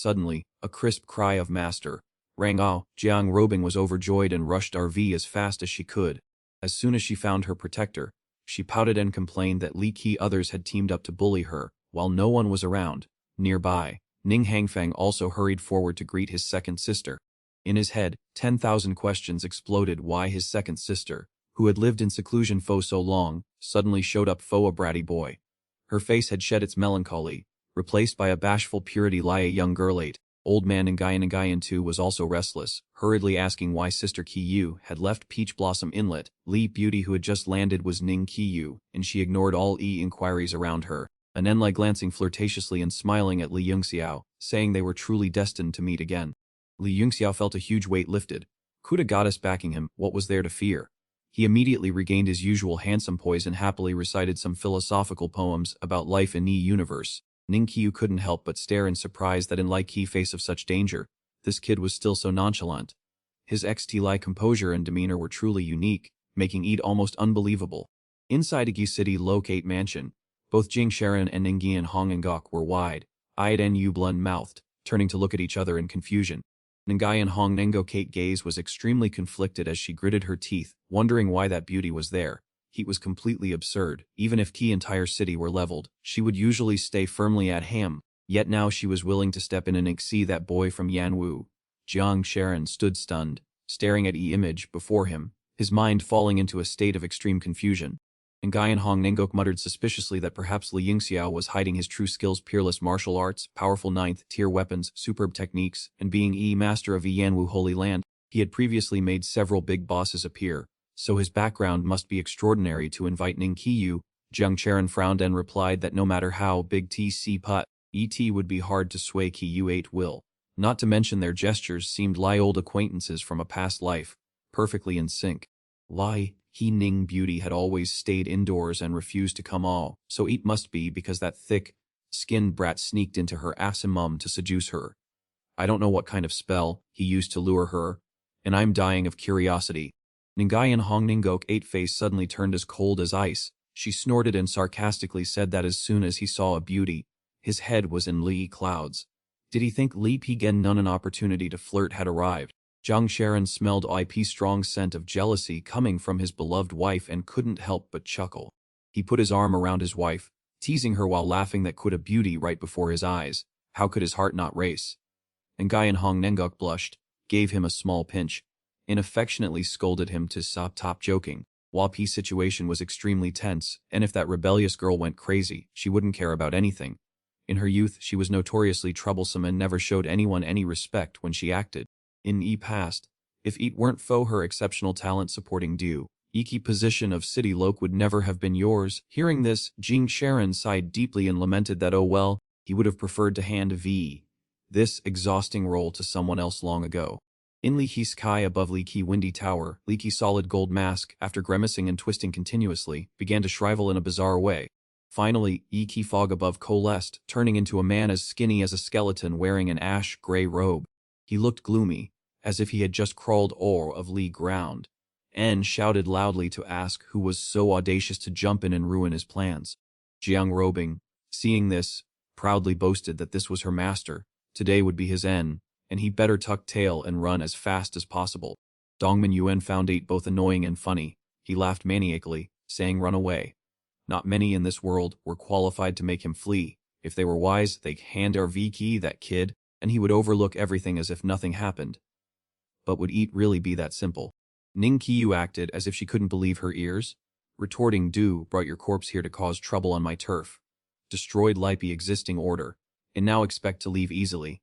Suddenly, a crisp cry of "Master!" rang out. Jiang Robing was overjoyed and rushed RV as fast as she could. As soon as she found her protector, she pouted and complained that Li Qi others had teamed up to bully her, while no one was around. Nearby, Ning Hangfeng also hurried forward to greet his second sister. In his head, 10,000 questions exploded why his second sister, who had lived in seclusion for so long, suddenly showed up for a bratty boy. Her face had shed its melancholy, replaced by a bashful purity lie a young girl 8. Old man Ngayan too was also restless, hurriedly asking why Sister Qiyu had left Peach Blossom Inlet. Li Beauty who had just landed was Ning Qiyu, and she ignored all inquiries around her, Anenlai glancing flirtatiously and smiling at Li Yungxiao, saying they were truly destined to meet again. Li Yungxiao felt a huge weight lifted. Kuda goddess backing him, what was there to fear? He immediately regained his usual handsome poise and happily recited some philosophical poems about life in the universe. Ning Qiyu couldn't help but stare in surprise that in Lai Qi face of such danger, this kid was still so nonchalant. His XT-like composure and demeanor were truly unique, making it almost unbelievable. Inside Igi City Locate Mansion, both Jing Sharon and Ningyan Hongangok were wide-eyed and blunt-mouthed, turning to look at each other in confusion. Ningyan Hong Nengokate gaze was extremely conflicted as she gritted her teeth, wondering why that beauty was there. He was completely absurd. Even if the entire city were leveled, she would usually stay firmly at him, yet now she was willing to step in and see that boy from Yanwu. Jiang Sharon stood stunned, staring at the image before him, his mind falling into a state of extreme confusion. Ningyan Hong Nengok muttered suspiciously that perhaps Li Yingxiao was hiding his true skills: peerless martial arts, powerful 9th-tier weapons, superb techniques, and being master of Yanwu Holy Land. He had previously made several big bosses appear, so his background must be extraordinary to invite Ning Qiyu. Jiang Sharon frowned and replied that no matter how big TC Put, ET would be hard to sway Qiyu 8 will. Not to mention their gestures seemed like old acquaintances from a past life, perfectly in sync. Ning Beauty had always stayed indoors and refused to come out, so it must be because that thick-skinned brat sneaked into her asimum to seduce her. I don't know what kind of spell he used to lure her, and I'm dying of curiosity. Ningyan Hong Ningok 8 face suddenly turned as cold as ice. She snorted and sarcastically said that as soon as he saw a beauty, his head was in Li clouds. Did he think Li Pigen none an opportunity to flirt had arrived? Jiang Sharon smelled IP's strong scent of jealousy coming from his beloved wife and couldn't help but chuckle. He put his arm around his wife, teasing her while laughing that could a beauty right before his eyes. How could his heart not race? Ningyan Hong Nengok blushed, gave him a small pinch, and affectionately scolded him to stop joking. While P's situation was extremely tense, and if that rebellious girl went crazy, she wouldn't care about anything. In her youth, she was notoriously troublesome and never showed anyone any respect when she acted. In past, if it weren't for her exceptional talent supporting Du, Iki position of City Loke would never have been yours. Hearing this, Jing Sharon sighed deeply and lamented that oh well, he would have preferred to hand this exhausting role to someone else long ago. In Li Qi sky above Li Qi windy tower, Li Qi solid gold mask, after grimacing and twisting continuously, began to shrivel in a bizarre way. Finally, Qi fog above coalesced, turning into a man as skinny as a skeleton wearing an ash-gray robe. He looked gloomy, as if he had just crawled o'er of Li ground, and shouted loudly to ask who was so audacious to jump in and ruin his plans. Jiang Robing, seeing this, proudly boasted that this was her master. Today would be his end, and he better tuck tail and run as fast as possible. Dongman Yuan found it both annoying and funny. He laughed maniacally, saying run away. Not many in this world were qualified to make him flee. If they were wise, they'd hand RV that kid, and he would overlook everything as if nothing happened. But would it really be that simple? Ning Qiyu acted as if she couldn't believe her ears, retorting, "Du brought your corpse here to cause trouble on my turf, destroyed Lipi existing order, and now expect to leave easily.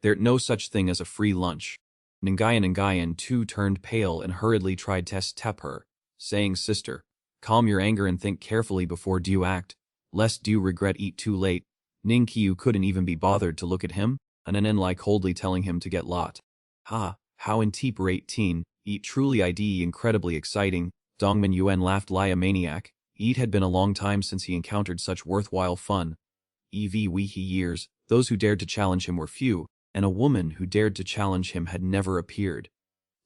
There's no such thing as a free lunch." Ningyan too turned pale and hurriedly tried to step her, saying, "Sister, calm your anger and think carefully before you act, lest you regret it too late." Ning Qiyu couldn't even be bothered to look at him, and Anenlai coldly telling him to get lot. How in Teeper 18, it truly incredibly exciting. Dongman Yuan laughed like a maniac. It had been a long time since he encountered such worthwhile fun. Years, those who dared to challenge him were few, and a woman who dared to challenge him had never appeared.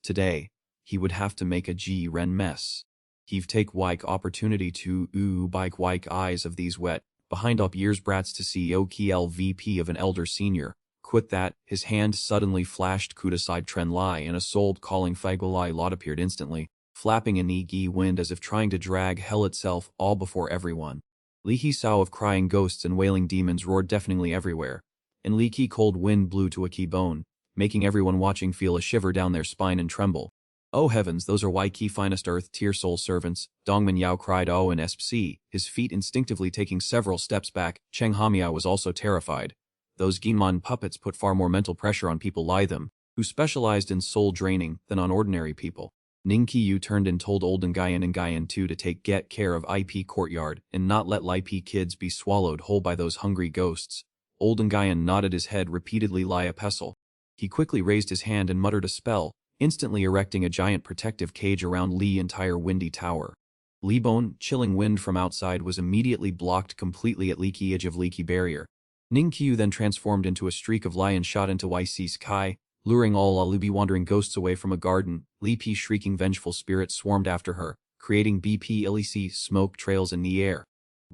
Today, he would have to make a G-Ren mess. He'd take opportunity to bike eyes of these wet, behind up years brats to see OKL VP of an elder senior, Quit that, his hand suddenly flashed Kuda side Tren Lai and a soul calling Fagbo Lai Lot appeared instantly, flapping in Yi wind as if trying to drag hell itself all before everyone. Li He Sao of crying ghosts and wailing demons roared deafeningly everywhere, and Li Ki cold wind blew to a key bone, making everyone watching feel a shiver down their spine and tremble. Oh heavens, those are Wai Ki finest earth tier soul servants, Dongman Yao cried oh in SPC, his feet instinctively taking several steps back. Cheng Hamiao was also terrified. Those Ginman puppets put far more mental pressure on people like them, who specialized in soul draining, than on ordinary people. Ning Qiyu turned and told Olden Guyan and Guyan too to get care of IP Courtyard and not let IP kids be swallowed whole by those hungry ghosts. Olden Guyan nodded his head repeatedly Laya Pestle. He quickly raised his hand and muttered a spell, instantly erecting a giant protective cage around Li's entire windy tower. Li Bone, chilling wind from outside was immediately blocked completely at Leaky edge of Leaky barrier. Ning Qiu then transformed into a streak of lion shot into YC sky, luring all Alubi wandering ghosts away from a garden. Li P shrieking vengeful spirits swarmed after her, creating BP LEC smoke trails in the air.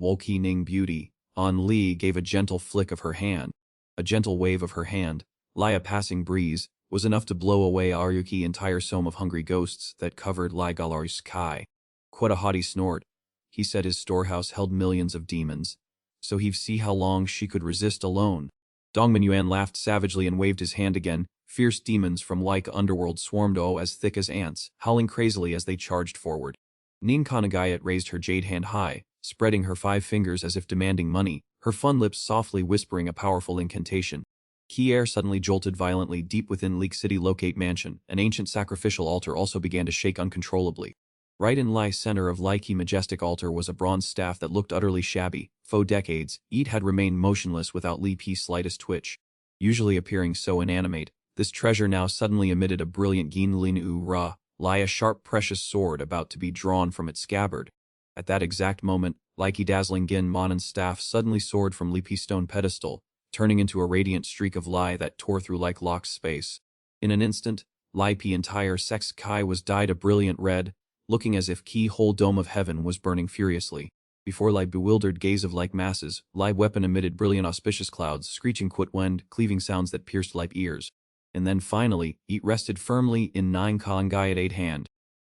Wolki Ning Beauty, on Li gave a gentle flick of her hand. A gentle wave of her hand, Laya passing breeze, was enough to blow away Aryuki's entire some of hungry ghosts that covered Lai Galari's sky. Quite a haughty snort. He said his storehouse held millions of demons, so he'd see how long she could resist alone. Dongman Yuan laughed savagely and waved his hand again. Fierce demons from like underworld swarmed as thick as ants, howling crazily as they charged forward. Nin Kanagayat raised her jade hand high, spreading her 5 fingers as if demanding money, her fun lips softly whispering a powerful incantation. Key air suddenly jolted violently deep within Leak City Locate Mansion. An ancient sacrificial altar also began to shake uncontrollably. Right in Lai's center of Key majestic altar was a bronze staff that looked utterly shabby. For decades, it had remained motionless without Li Pi's slightest twitch. Usually appearing so inanimate, this treasure now suddenly emitted a brilliant Ginlin Ra, a sharp precious sword about to be drawn from its scabbard. At that exact moment, Likey dazzling Gin Monan's staff suddenly soared from Li Pi's stone pedestal, turning into a radiant streak of Lai that tore through like Locke's space. In an instant, Lai Pi's entire sex Kai was dyed a brilliant red, looking as if Ki whole dome of heaven was burning furiously. Before Lai bewildered gaze of like masses, Lai weapon emitted brilliant auspicious clouds, screeching quit wind, cleaving sounds that pierced like ears. And then finally, it rested firmly in 9 Kalangayat 8 hand.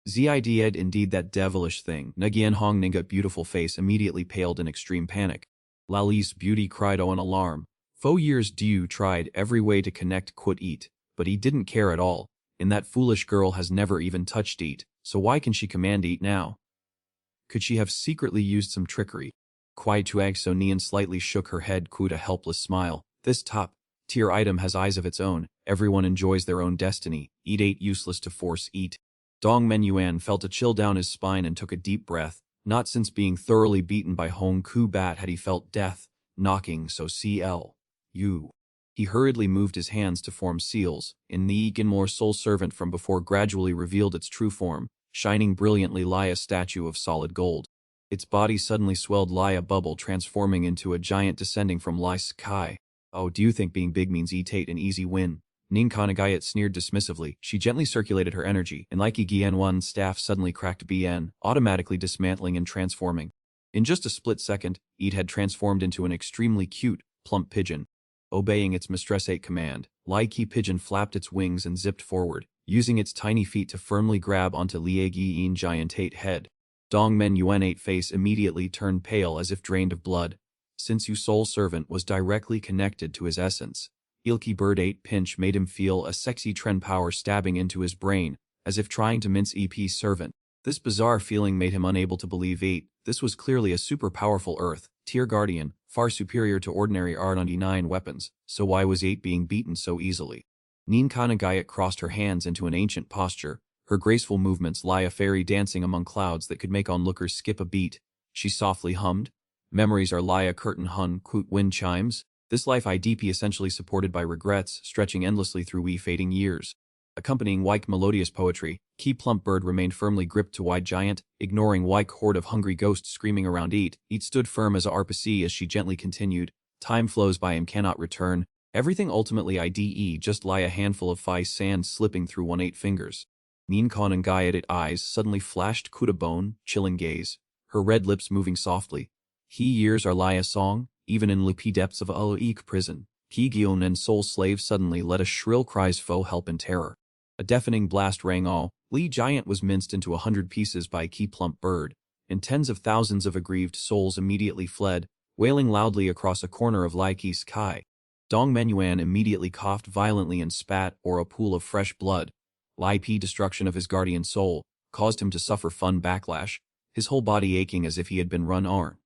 Zid indeed that devilish thing. Nagian Hong Ningat beautiful face immediately paled in extreme panic. Lali's beauty cried oh in alarm. 4 years Diu tried every way to connect quit eat, but he didn't care at all, and that foolish girl has never even touched eat, so why can she command eat now? Could she have secretly used some trickery? Kwai Tuag So Nian slightly shook her head with a helpless smile. This top-tier item has eyes of its own, everyone enjoys their own destiny, eat ain't useless to force eat. Dong Menyuan felt a chill down his spine and took a deep breath. Not since being thoroughly beaten by Hong Ku Bat had he felt death knocking so cl. He hurriedly moved his hands to form seals, and the Ginmore soul servant from before gradually revealed its true form, shining brilliantly like a statue of solid gold. Its body suddenly swelled like a bubble transforming into a giant descending from Lai's sky. Oh, do you think being big means eat an easy win? Ning Kanagayat sneered dismissively. She gently circulated her energy, and like Gian1's staff suddenly cracked BN, automatically dismantling and transforming. In just a split second, it had transformed into an extremely cute, plump pigeon. Obeying its Mistress 8 command, Lai-Ki pigeon flapped its wings and zipped forward, using its tiny feet to firmly grab onto Liegi-yin giant 8 head. Dong Men Yuan 8 face immediately turned pale as if drained of blood. Since Yu soul servant was directly connected to his essence, Ilki bird 8 pinch made him feel a sexy trend power stabbing into his brain, as if trying to mince EP's servant. This bizarre feeling made him unable to believe 8. This was clearly a super powerful Earth tier guardian, far superior to ordinary R99 weapons, so why was 8 being beaten so easily? Nin Kanagayat crossed her hands into an ancient posture, her graceful movements like a fairy dancing among clouds that could make onlookers skip a beat. She softly hummed. Memories are like a curtain hung quote wind chimes. This life IDP essentially supported by regrets stretching endlessly through fading years. Accompanying Wyke melodious poetry, Key plump bird remained firmly gripped to wide giant, ignoring Wyke horde of hungry ghosts screaming around Eat. Eat stood firm as a arpacee as she gently continued. Time flows by and cannot return. Everything ultimately IDE just lie a handful of Phi sand slipping through 1/8 fingers. Nin Khan and Gaiatit eyes suddenly flashed Kuda bone, chilling gaze, her red lips moving softly. He years are lie a song, even in Lupi depths of Aloik prison. Ki Gion and Soul Slave suddenly let a shrill cries foe help in terror. A deafening blast rang all. Li Giant was minced into 100 pieces by Ki Plump Bird, and tens of thousands of aggrieved souls immediately fled, wailing loudly across a corner of Lai Ki's sky. Dong Menyuan immediately coughed violently and spat or a pool of fresh blood. Lai Pi destruction of his guardian soul caused him to suffer fun backlash, his whole body aching as if he had been run over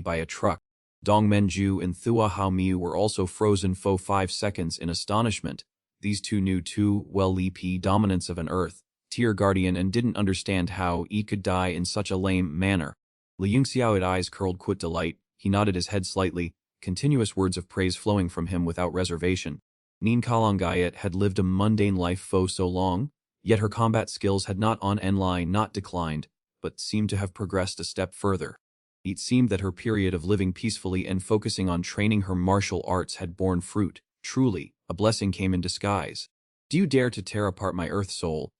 by a truck. Dong Menju and Thua Hao Miu were also frozen for 5 seconds in astonishment. These two knew too well Li Pi dominance of an earth tier guardian and didn't understand how he could die in such a lame manner. Li Yingxiao's eyes curled with delight, he nodded his head slightly, continuous words of praise flowing from him without reservation. Nin Kalangayat had lived a mundane life for so long, yet her combat skills had not declined, but seemed to have progressed a step further. It seemed that her period of living peacefully and focusing on training her martial arts had borne fruit. Truly, a blessing came in disguise. Do you dare to tear apart my earth soul?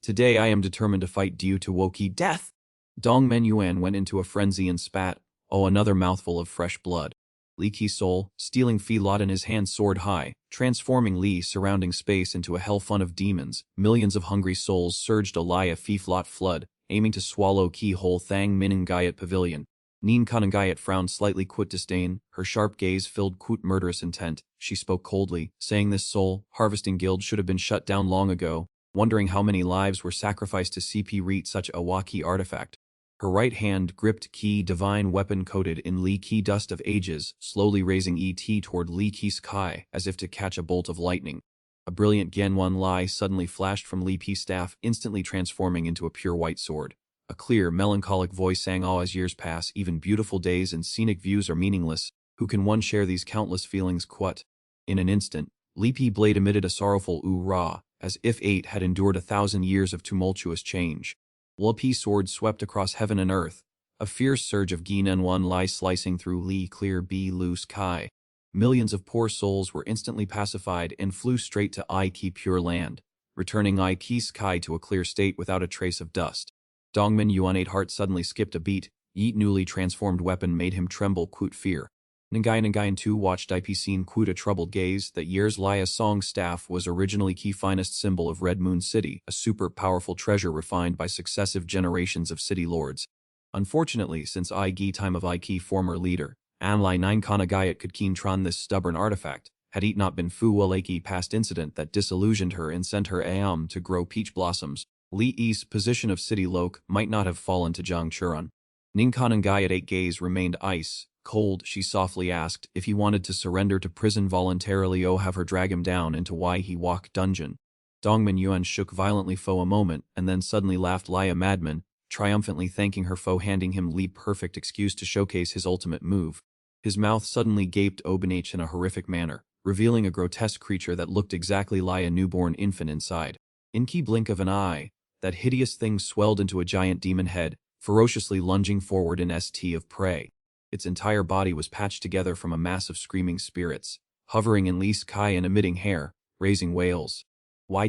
Today I am determined to fight due to Woki death. Dong Menyuan went into a frenzy and spat, another mouthful of fresh blood. Li Ki's soul, stealing Fi Lot in his hand soared high, transforming Li's surrounding space into a hell fun of demons. Millions of hungry souls surged a Fi Lot flood, aiming to swallow Ki whole Thang Minangayat pavilion. Nin Kanangayat frowned slightly with disdain, her sharp gaze filled with murderous intent. She spoke coldly, saying this soul harvesting guild should have been shut down long ago, wondering how many lives were sacrificed to CP reach such a Waki artifact. Her right hand gripped Ki divine weapon coated in Li Ki dust of ages, slowly raising ET toward Li Ki's sky as if to catch a bolt of lightning. A brilliant Genwan Lai suddenly flashed from Li Pi's staff, instantly transforming into a pure white sword. A clear, melancholic voice sang, as years pass, even beautiful days and scenic views are meaningless. Who can one share these countless feelings quite? In an instant, Li Pi blade emitted a sorrowful ooh-rah, as if 8 had endured 1,000 years of tumultuous change. Li Pi's sword swept across heaven and earth, a fierce surge of Genwan Lai slicing through Li clear blue sky. Millions of poor souls were instantly pacified and flew straight to Iki pure land, returning Iki's sky to a clear state without a trace of dust. Dongmin Yuan's heart suddenly skipped a beat. Yeet newly transformed weapon made him tremble quote fear. Nangayan too watched IP scene quote a troubled gaze. That year's Laya Song staff was originally Ki finest symbol of Red Moon City, a super powerful treasure refined by successive generations of city lords. Unfortunately, since Gi time of Ki former leader, Anlai 9 Kanagayat could keen tron this stubborn artifact, had it not been Fu Waleki past incident that disillusioned her and sent her Aum to grow peach blossoms, Li Yi's position of city Lok might not have fallen to Zhang Churan. Ning Kanangayat 8 gaze remained ice cold. She softly asked if he wanted to surrender to prison voluntarily or have her drag him down into why he walk dungeon. Dongmin Yuan shook violently for a moment and then suddenly laughed like a madman, triumphantly thanking her foe, handing him Li perfect excuse to showcase his ultimate move. His mouth suddenly gaped open in a horrific manner, revealing a grotesque creature that looked exactly like a newborn infant inside. In key blink of an eye, that hideous thing swelled into a giant demon head, ferociously lunging forward in st of prey. Its entire body was patched together from a mass of screaming spirits, hovering in Li's sky and emitting hair, raising wails.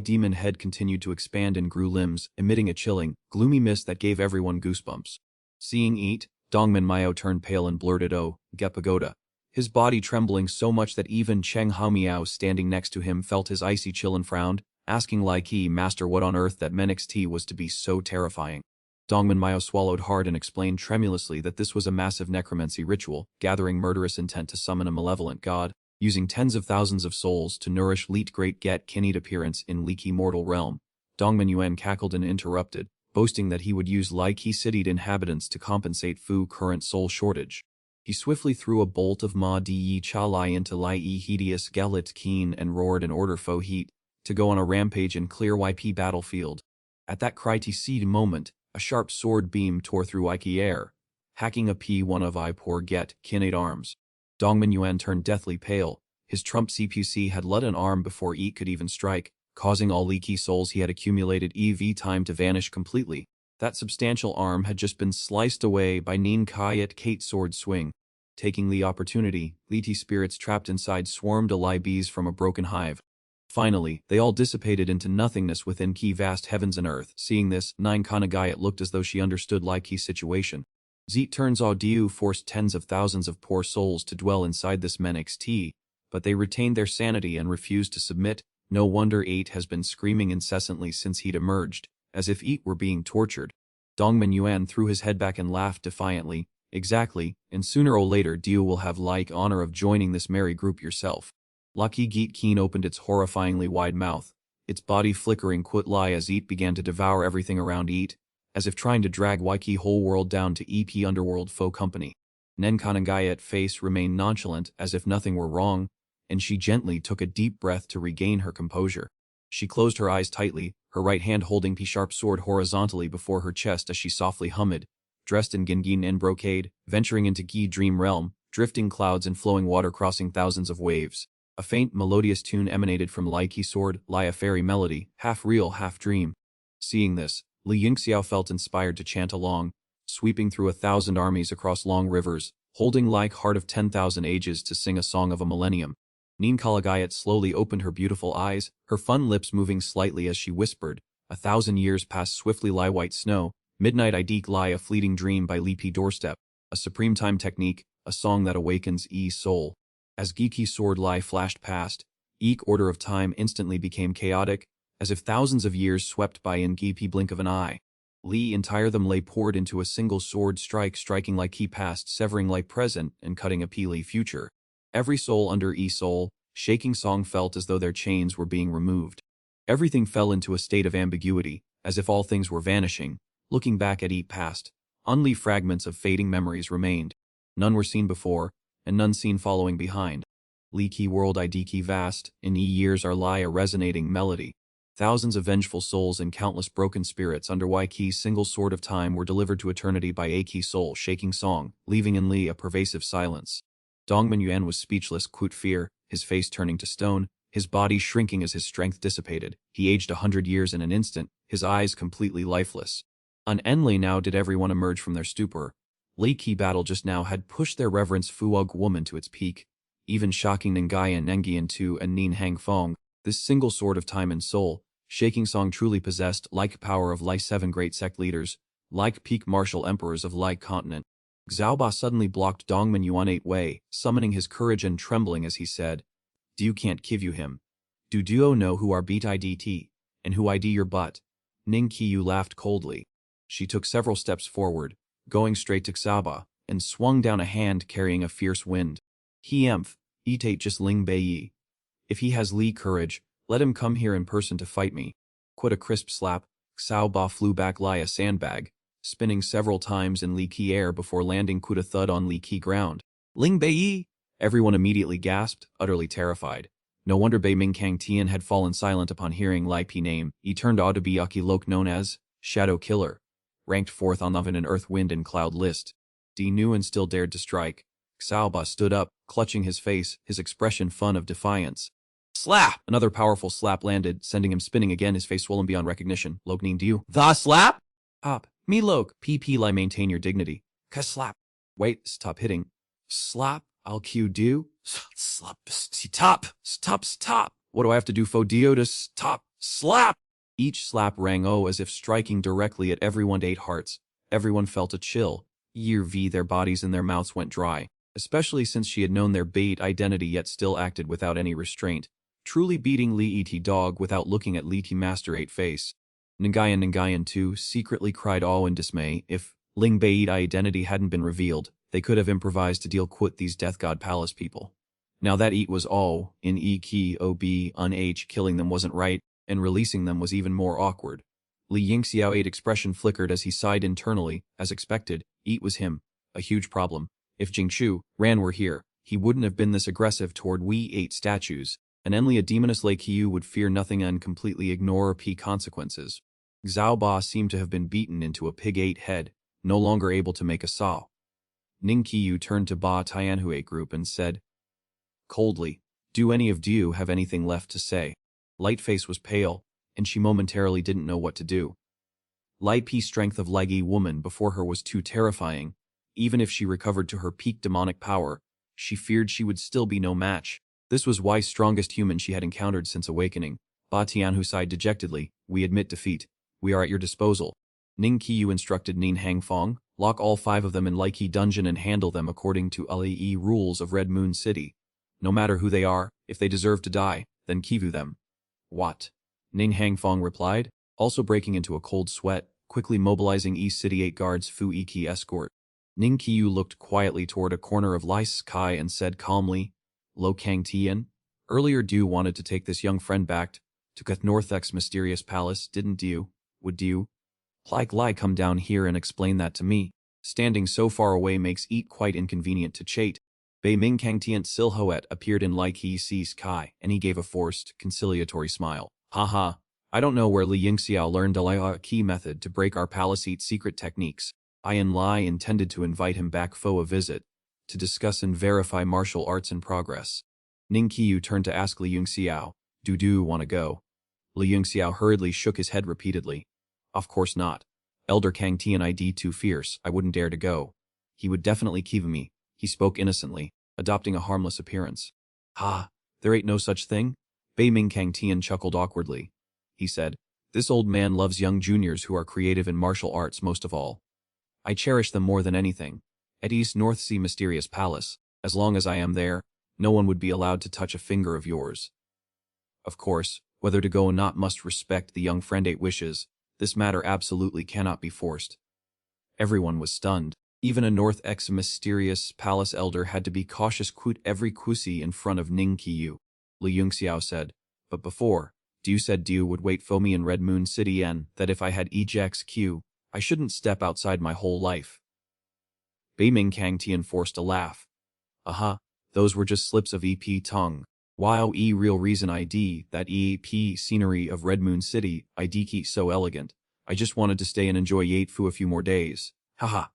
Demon head continued to expand and grew limbs, emitting a chilling, gloomy mist that gave everyone goosebumps. Seeing it, Dongmin Mayo turned pale and blurted, "Oh, Gepagoda." His body trembling so much that even Cheng Haomiao standing next to him felt his icy chill and frowned, asking Lai Qi master what on earth that Menix T was to be so terrifying. Dongmin Mayo swallowed hard and explained tremulously that this was a massive necromancy ritual, gathering murderous intent to summon a malevolent god, using tens of thousands of souls to nourish Leet Great Get Kinnied appearance in leaky mortal realm. Dongmin Yuan cackled and interrupted, boasting that he would use Lai Qi cityed inhabitants to compensate Fu current soul shortage. He swiftly threw a bolt of Ma Di Yi Cha Lai into Lai Yi hideous Galit Keen and roared an order Fo Heat to go on a rampage in clear YP battlefield. At that criticide moment, a sharp sword beam tore through Ike air, hacking a P1 of I poor Get Kinnate arms. Dongmin Yuan turned deathly pale. His Trump CPC had let an arm before E could even strike, causing all leaky souls he had accumulated EV time to vanish completely. That substantial arm had just been sliced away by Nin Kayat Kate's sword swing. Taking the opportunity, Liti spirits trapped inside swarmed Alai bees from a broken hive. Finally, they all dissipated into nothingness within Ki vast heavens and earth. Seeing this, Nine Kanagayat looked as though she understood Lai Ki's situation. Zeet turns Audiu forced tens of thousands of poor souls to dwell inside this Menix T, but they retained their sanity and refused to submit. No wonder Eight has been screaming incessantly since he'd emerged, as if Eight were being tortured. Dongman Yuan threw his head back and laughed defiantly. Exactly, and sooner or later Dio will have like honor of joining this merry group yourself. Lucky Geet Keen opened its horrifyingly wide mouth, its body flickering quit lie as Eat began to devour everything around Eat, as if trying to drag Waiki whole world down to EP underworld foe company. Nenkanangayat face remained nonchalant as if nothing were wrong, and she gently took a deep breath to regain her composure. She closed her eyes tightly, her right hand holding P-sharp sword horizontally before her chest as she softly hummed, dressed in Gingin and brocade, venturing into Gi dream realm, drifting clouds and flowing water crossing thousands of waves. A faint melodious tune emanated from Laiki sword, Lai a fairy melody, half real, half dream. Seeing this, Li Yingxiao felt inspired to chant along, sweeping through 1,000 armies across long rivers, holding like heart of 10,000 ages to sing a song of a millennium. Nin Kalagayat slowly opened her beautiful eyes, her fun lips moving slightly as she whispered, 1,000 years pass swiftly lie white snow, midnight I lie a fleeting dream by Li Pi doorstep, a supreme time technique, a song that awakens soul. As Geeki sword lie flashed past, Eek order of time instantly became chaotic, as if thousands of years swept by in Geepi blink of an eye. Li entire them lay poured into a single sword strike striking like he past severing like present and cutting a peely future. Every soul under soul, shaking song felt as though their chains were being removed. Everything fell into a state of ambiguity, as if all things were vanishing. Looking back at past, only fragments of fading memories remained. None were seen before, and none seen following behind. Li Ki world Ki vast, in years are lie a resonating melody. Thousands of vengeful souls and countless broken spirits under Ki's single sword of time were delivered to eternity by a Ki soul shaking song, leaving in Li a pervasive silence. Dongman Yuan was speechless, quote fear, his face turning to stone, his body shrinking as his strength dissipated. He aged 100 years in an instant, his eyes completely lifeless. Unendly now did everyone emerge from their stupor. Li Ki battle just now had pushed their reverence Fuog woman to its peak. Even shocking Ningaya Nengian Tu and Nin Hang Fong, this single sword of time and soul, shaking song truly possessed like power of Lai 7 great sect leaders, like peak martial emperors of Lai continent. Xiaoba suddenly blocked Dongman Yuan 8 way, summoning his courage and trembling as he said, "You can't give you him. Do Duo know who are beat IDT, and who ID your butt?" Ning Qiyu laughed coldly. She took several steps forward, going straight to Xiaoba, and swung down a hand carrying a fierce wind. "He emph, eat just Ling Beiyi. If he has Li courage, let him come here in person to fight me." Quit a crisp slap, Xiaoba flew back like a sandbag, spinning several times in Li Qi air before landing quit a thud on Li Qi ground. "Ling Beiyi!" Everyone immediately gasped, utterly terrified. No wonder Bei Ming Kang Tian had fallen silent upon hearing Lai Pi name. He turned out to be Aki Lok known as Shadow Killer, ranked 4th on the an earth, wind, and cloud list. Di knew and still dared to strike. Xiaoba stood up, clutching his face, his expression fun of defiance. Slap! Another powerful slap landed, sending him spinning again, his face swollen beyond recognition. Lok Ning Diu. "The slap?" "Up. Me Lok. PP Lai maintain your dignity." "Ka slap." "Wait, stop hitting." "Slap. I'll cue do." "Slap. Stop. Stop. Stop. What do I have to do for Dio to stop? Slap!" Each slap rang as if striking directly at everyone's 8 hearts. Everyone felt a chill. Their bodies and their mouths went dry, especially since she had known their bait identity yet still acted without any restraint, truly beating Li Et dog without looking at Li T Master 8 face. Ningayan too secretly cried awe and dismay. If Ling Bait identity hadn't been revealed, they could have improvised to deal quit these Death God Palace people. Now that Eat was all in Ki Ob un H, killing them wasn't right, and releasing them was even more awkward. Li Yingxiao 8 expression flickered as he sighed internally. As expected, Eat was him, a huge problem. If Jingshu, Ran were here, he wouldn't have been this aggressive toward we 8 statues, and only a demoness like Qiu would fear nothing and completely ignore P consequences. Xiao Ba seemed to have been beaten into a pig 8 head, no longer able to make a saw. Ning Qiu turned to Ba Tianhui group and said, coldly, "Do any of you have anything left to say?" Lightface was pale, and she momentarily didn't know what to do. Light P strength of Lagi woman before her was too terrifying. Even if she recovered to her peak demonic power, she feared she would still be no match. This was Y's strongest human she had encountered since awakening. Ba Tianhu sighed dejectedly, "We admit defeat. We are at your disposal." Ning Qiu instructed Nin Hangfong, "Lock all 5 of them in Laiki dungeon and handle them according to LAE rules of Red Moon City." No matter who they are, if they deserve to die, then kivu them. What? Ning Hangfong replied, also breaking into a cold sweat, quickly mobilizing East City 8 guards Fu Iki escort. Ning Qiu looked quietly toward a corner of Lai Sky and said calmly, Lo Kang Tian? Earlier Du wanted to take this young friend back to Kath Northek's mysterious palace, didn't you? Would you? Like Lai come down here and explain that to me. Standing so far away makes it quite inconvenient to chat. Bei Ming Kang Tian silhouette appeared in Lai Qi's sky, and he gave a forced, conciliatory smile. Haha, I don't know where Li Yingxiao learned the Lai Qi method to break our palace's secret techniques. I and Lai intended to invite him back for a visit, to discuss and verify martial arts in progress. Ning Qiu turned to ask Li Yingxiao, do want to go? Li Yingxiao hurriedly shook his head repeatedly. Of course not. Elder Kang Tian ID too fierce, I wouldn't dare to go. He would definitely kill me. He spoke innocently, adopting a harmless appearance. Ha, there ain't no such thing? Bei Ming Kang Tian chuckled awkwardly. He said, this old man loves young juniors who are creative in martial arts most of all. I cherish them more than anything. At East North Sea Mysterious Palace, as long as I am there, no one would be allowed to touch a finger of yours. Of course, whether to go or not must respect the young friend 8 wishes. This matter absolutely cannot be forced. Everyone was stunned. Even a North X Mysterious Palace elder had to be cautious quote every kusi in front of Ning Qiu. Li Yingxiao said, but before, Du said Du would wait for me in Red Moon City and that if I had EJX I shouldn't step outside my whole life. Bei Ming Kang Tian forced a laugh. Aha, those were just slips of EP tongue. While real reason ID, that EP scenery of Red Moon City, ID keep so elegant. I just wanted to stay and enjoy Yatefu a few more days. Haha.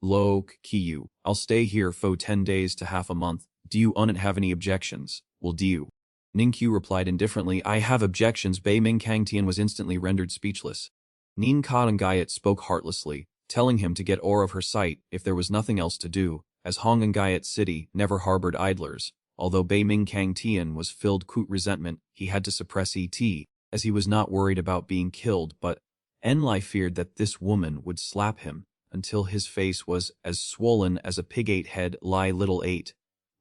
Lo, Qiu, I'll stay here for 10 days to half a month. Do you not have any objections? Will you? Ning Qiu replied indifferently, I have objections. Bei Ming Kang Tian was instantly rendered speechless. Nin Ka Gayat spoke heartlessly, telling him to get of her sight if there was nothing else to do, as Hong and Gayat City never harbored idlers. Although Bei Ming Kang Tian was filled with resentment, he had to suppress ET, as he was not worried about being killed, but Enlai feared that this woman would slap him until his face was as swollen as a pig 8 head Lai little 8,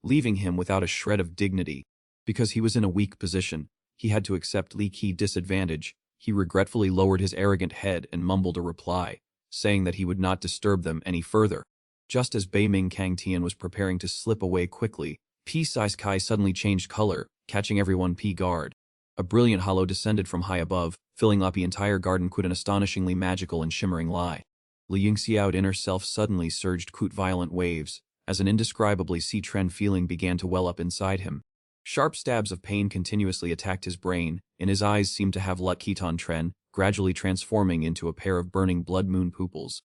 leaving him without a shred of dignity. Because he was in a weak position, he had to accept Li Qi's disadvantage. He regretfully lowered his arrogant head and mumbled a reply, saying that he would not disturb them any further. Just as Bei Ming Kang Tian was preparing to slip away quickly, P-Size Kai suddenly changed color, catching everyone guard. A brilliant hollow descended from high above, filling up the entire garden with an astonishingly magical and shimmering light. Li Yingxiao's inner self suddenly surged violent waves, as an indescribably sea-trend feeling began to well up inside him. Sharp stabs of pain continuously attacked his brain, and his eyes seemed to have Lut Keton Tren, gradually transforming into a pair of burning blood moon pupils.